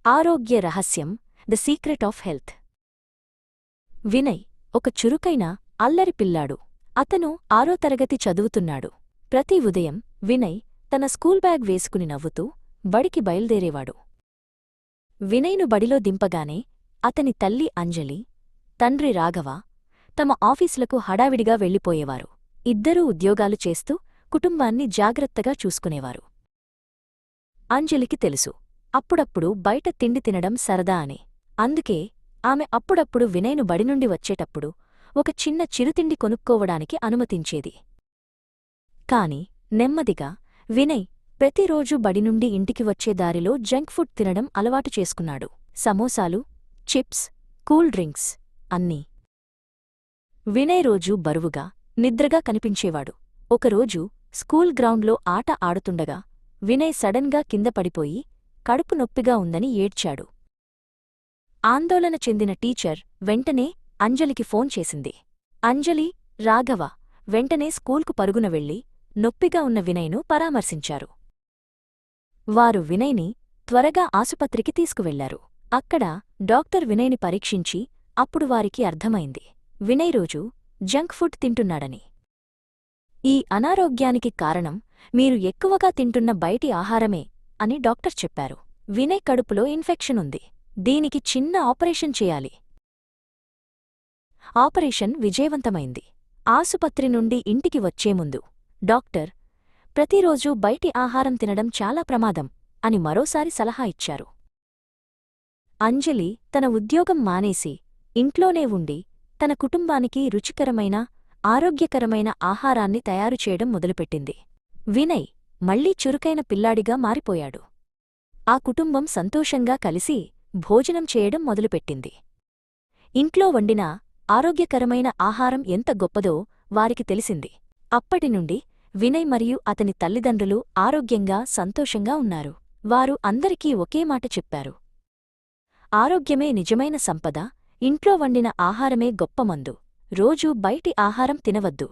ఆరోగ్య రహస్యం the secret of health. Vinay ఒక చురుకైన అల్లరి పిల్లాడు. అతను 6వ తరగతి చదువుతున్నాడు. ప్రతి ఉదయం వినయ్ తన స్కూల్ బ్యాగ్ వేసుకుని నవ్వుతూ బడికి బయల్దేరేవాడు. వినయ్ను బడిలో దింపగానే అతని తల్లి అంజలి, తండ్రి రాఘవ తమ ఆఫీసులకు హడావిడిగా వెళ్ళిపోయేవారు. ఇద్దరూ ఉద్యోగాలు చేస్తూ కుటుంబాన్ని జాగ్రత్తగా చూసుకునేవారు. అంజలికి తెలుసు, అప్పుడప్పుడు బయట తిండి తినడం సరదా అని. అందుకే ఆమె అప్పుడప్పుడు వినయ్ను బడినుండి వచ్చేటప్పుడు ఒక చిన్న చిరుతిండి కొనుక్కోవడానికి అనుమతించేది. కాని నెమ్మదిగా వినయ్ ప్రతిరోజూ బడినుండి ఇంటికి వచ్చే దారిలో జంక్ ఫుడ్ తినడం అలవాటు చేసుకున్నాడు. సమోసాలు, చిప్స్, కూల్ డ్రింక్స్ అన్నీ. వినయ్ రోజూ బరువుగా, నిద్రగా కనిపించేవాడు. ఒకరోజు స్కూల్ గ్రౌండ్లో ఆట ఆడుతుండగా వినయ్ సడన్గా కింద పడిపోయి కడుపు నొప్పిగా ఉందని ఏడ్చాడు. ఆందోళన చెందిన టీచర్ వెంటనే అంజలికి ఫోన్ చేసింది. అంజలి, రాఘవ వెంటనే స్కూల్కు పరుగున వెళ్లి నొప్పిగా ఉన్న వినయ్ను పరామర్శించారు. వారు వినయ్ని త్వరగా ఆసుపత్రికి తీసుకువెళ్లారు. అక్కడ డాక్టర్ వినయ్ని పరీక్షించి అప్పుడు వారికి అర్థమైంది, వినయ్ రోజూ జంక్ ఫుడ్ తింటున్నాడని. ఈ అనారోగ్యానికి కారణం మీరు ఎక్కువగా తింటున్న బయటి ఆహారమే అని డాక్టర్ చెప్పారు. వినయ్ కడుపులో ఇన్ఫెక్షన్ ఉంది. దీనికి చిన్న ఆపరేషన్ చేయాలి. ఆపరేషన్ విజయవంతమైంది. ఆసుపత్రి నుండి ఇంటికి వచ్చేముందు డాక్టర్ ప్రతిరోజూ బయటి ఆహారం తినడం చాలా ప్రమాదం అని మరోసారి సలహా ఇచ్చారు. అంజలి తన ఉద్యోగం మానేసి ఇంట్లోనే ఉండి తన కుటుంబానికి రుచికరమైన, ఆరోగ్యకరమైన ఆహారాన్ని తయారుచేయడం మొదలుపెట్టింది. వినయ్ మళ్లీ చురుకైన పిల్లాడిగా మారిపోయాడు. ఆ కుటుంబం సంతోషంగా కలిసి భోజనం చేయడం మొదలుపెట్టింది. ఇంట్లో వండిన ఆరోగ్యకరమైన ఆహారం ఎంత గొప్పదో వారికి తెలిసింది. అప్పటినుండి వినయ్ మరియు అతని తల్లిదండ్రులు ఆరోగ్యంగా, సంతోషంగా ఉన్నారు. వారు అందరికీ ఒకే మాట చెప్పారు, ఆరోగ్యమే నిజమైన సంపద, ఇంట్లో వండిన ఆహారమే గొప్ప మందు, రోజూ బయటి ఆహారం తినవద్దు.